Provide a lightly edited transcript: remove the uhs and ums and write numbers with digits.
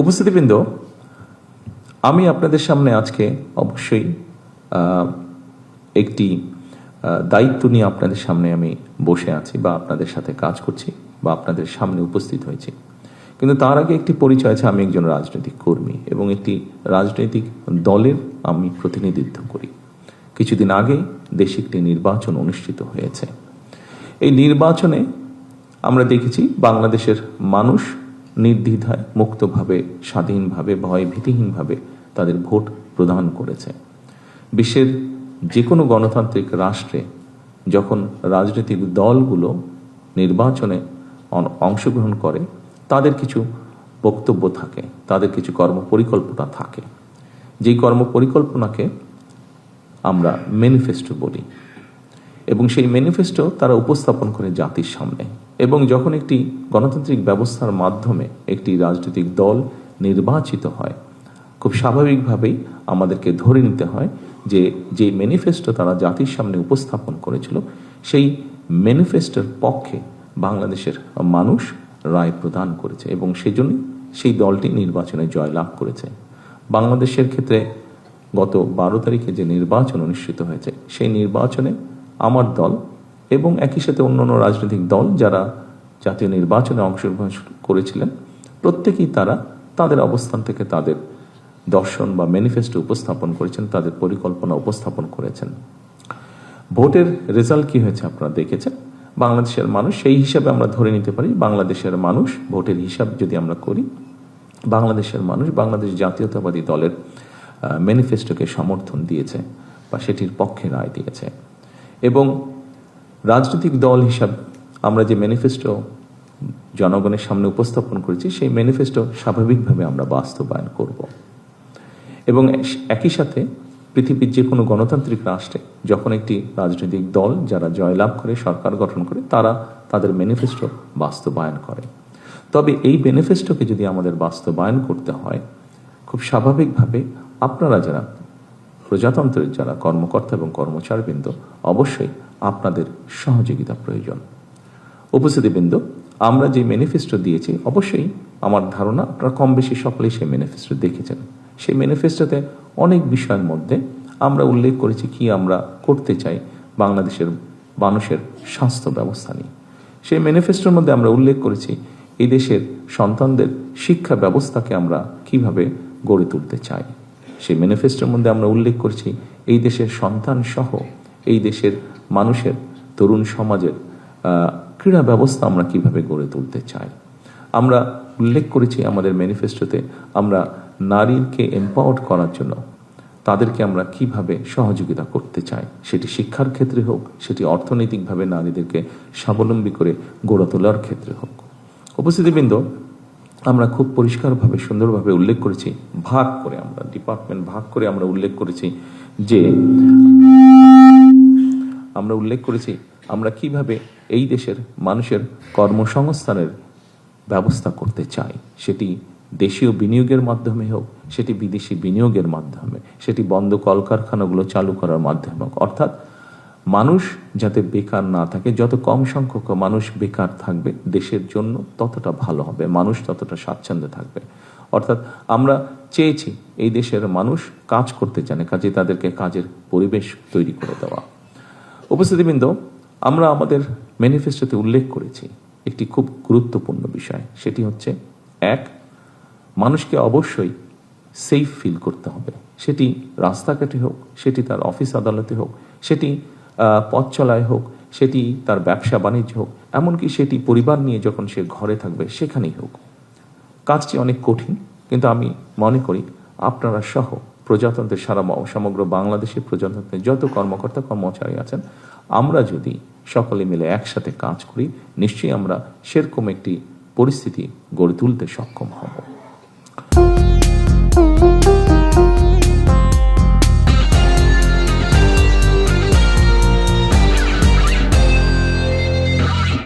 উপস্থিতিবৃন্দ, আমি আপনাদের সামনে আজকে অবশ্যই একটি দায়িত্ব নিয়ে আপনাদের সামনে আমি বসে আছি বা আপনাদের সাথে কাজ করছি বা আপনাদের সামনে উপস্থিত হয়েছি। কিন্তু তার আগে একটি পরিচয় আছে, আমি একজন রাজনৈতিক কর্মী এবং একটি রাজনৈতিক দলের আমি প্রতিনিধিত্ব করি। কিছুদিন আগে দেশে একটি নির্বাচন অনুষ্ঠিত হয়েছে। এই নির্বাচনে আমরা দেখেছি বাংলাদেশের মানুষ নির্দ্বিধায়, মুক্তভাবে, স্বাধীনভাবে, ভয় ভীতিহীনভাবে তাদের ভোট প্রদান করেছে। বিশ্বের যে কোনো গণতান্ত্রিক রাষ্ট্রে যখন রাজনৈতিক দলগুলো নির্বাচনে অংশগ্রহণ করে, তাদের কিছু বক্তব্য থাকে, তাদের কিছু কর্মপরিকল্পনা থাকে। যেই কর্মপরিকল্পনাকে আমরা ম্যানিফেস্টো বলি এবং সেই ম্যানিফেস্টো তারা উপস্থাপন করে জাতির সামনে। এবং যখন একটি গণতান্ত্রিক ব্যবস্থার মাধ্যমে একটি রাজনৈতিক দল নির্বাচিত হয়, খুব স্বাভাবিকভাবেই আমাদেরকে ধরে নিতে হয় যে ম্যানিফেস্টো তারা জাতির সামনে উপস্থাপন করেছিল, সেই ম্যানিফেস্টোর পক্ষে বাংলাদেশের মানুষ রায় প্রদান করেছে এবং সেজন্য সেই দলটি নির্বাচনে জয়লাভ করেছে। বাংলাদেশের ক্ষেত্রে গত 12 তারিখে যে নির্বাচন অনুষ্ঠিত হয়েছে, সেই নির্বাচনে আমার দল এবং একই সাথে অন্যান্য রাজনৈতিক দল যারা জাতীয় নির্বাচনে অংশগ্রহণ করেছিলেন, প্রত্যেকেই তারা তাদের অবস্থান থেকে তাদের দর্শন বা ম্যানিফেস্টো উপস্থাপন করেছেন, তাদের পরিকল্পনা উপস্থাপন করেছেন। ভোটের রেজাল্ট কি হয়েছে আপনারা দেখেছেন। বাংলাদেশের মানুষ, সেই হিসাবে আমরা ধরে নিতে পারি বাংলাদেশের মানুষ, ভোটের হিসাব যদি আমরা করি, বাংলাদেশের মানুষ বাংলাদেশ জাতীয়তাবাদী দলের ম্যানিফেস্টোকে সমর্থন দিয়েছে বা সেটির পক্ষে রায় দিয়েছে। এবং রাজনৈতিক দল হিসাব আমরা যে ম্যানিফেস্টো জনগণের সামনে উপস্থাপন করেছি, সেই ম্যানিফেস্টো স্বাভাবিকভাবে আমরা বাস্তবায়ন করব। এবং একই সাথে পৃথিবীর যে কোনো গণতান্ত্রিক রাষ্ট্রে যখন একটি রাজনৈতিক দল যারা জয়লাভ করে, সরকার গঠন করে, তারা তাদের ম্যানিফেস্টো বাস্তবায়ন করে। তবে এই ম্যানিফেস্টোকে যদি আমাদের বাস্তবায়ন করতে হয়, খুব স্বাভাবিকভাবে আপনারা যারা প্রজাতন্ত্রের যারা কর্মকর্তা এবং কর্মচারীবৃন্দ, অবশ্যই আপনাদের সহযোগিতা প্রয়োজন। উপস্থিতিবৃন্দ, আমরা যে ম্যানিফেস্টো দিয়েছি, অবশ্যই আমার ধারণা আপনারা কম বেশি সকলেই সেই ম্যানিফেস্টো দেখেছেন। সেই ম্যানিফেস্টোতে অনেক বিষয়ের মধ্যে আমরা উল্লেখ করেছি কি আমরা করতে চাই বাংলাদেশের মানুষের স্বাস্থ্য ব্যবস্থা নিয়ে। সেই ম্যানিফেস্টোর মধ্যে আমরা উল্লেখ করেছি এই দেশের সন্তানদের শিক্ষা ব্যবস্থাকে আমরা কিভাবে গড়ে তুলতে চাই। সেই ম্যানিফেস্টোর মধ্যে আমরা উল্লেখ করছি এই দেশের সন্তান সহ এই দেশের মানুষের, তরুণ সমাজের ক্রীড়া ব্যবস্থা আমরা কিভাবে গড়ে তুলতে চাই। আমরা উল্লেখ করেছি আমাদের ম্যানিফেস্টোতে আমরা নারীকে এম্পাওয়ার্ড করার জন্য তাদেরকে আমরা কিভাবে সহযোগিতা করতে চাই, সেটি শিক্ষার ক্ষেত্রে হোক, সেটি অর্থনৈতিকভাবে নারীদেরকে স্বাবলম্বী করে গড়ে তোলার ক্ষেত্রে হোক। উপস্থিতিবৃন্দ, আমরা খুব পরিষ্কারভাবে, সুন্দরভাবে উল্লেখ করেছি, ভাগ করে আমরা ডিপার্টমেন্ট ভাগ করে আমরা উল্লেখ করেছি যে আমরা কিভাবে এই দেশের মানুষের কর্মসংস্থানের ব্যবস্থা করতে চাই। সেটি দেশীয় বিনিয়োগের মাধ্যমে হোক, সেটি বিদেশি বিনিয়োগের মাধ্যমে, সেটি বন্ধ কলকারখানাগুলো চালু করার মাধ্যমে হোক। অর্থাৎ মানুষ যাতে বেকার না থাকে, যত কম সংখ্যক মানুষ বেকার থাকবে দেশের জন্য ততটা ভালো হবে, মানুষ ততটা স্বাচ্ছন্দ্যে থাকবে। অর্থাৎ আমরা চেয়েছি এই দেশের মানুষ কাজ করতে জানে, কাজে তাদেরকে কাজের পরিবেশ তৈরি করে দেওয়া। উপস্থিতিবৃন্দ, আমরা আমাদের ম্যানিফেস্টোতে উল্লেখ করেছি একটি খুব গুরুত্বপূর্ণ বিষয়, সেটি হচ্ছে এক, মানুষকে অবশ্যই সেফ ফিল করতে হবে। সেটি রাস্তাঘাটে হোক, সেটি তার অফিস আদালতে হোক, সেটি পথ চলায় হোক, সেটি তার ব্যবসা বাণিজ্য হোক, এমনকি সেটি পরিবার নিয়ে যখন সে ঘরে থাকবে সেখানেই হোক। কাজটি অনেক কঠিন, কিন্তু আমি মনে করি আপনারা সহ প্রজাতন্ত্রের সমগ্র বাংলাদেশের প্রজাতন্ত্রের যত কর্মকর্তা কর্মচারী আছেন, আমরা যদি সকলে মিলে একসাথে কাজ করি, নিশ্চয়ই আমরা সেরকম একটি পরিস্থিতি গড়ে তুলতে সক্ষম হব।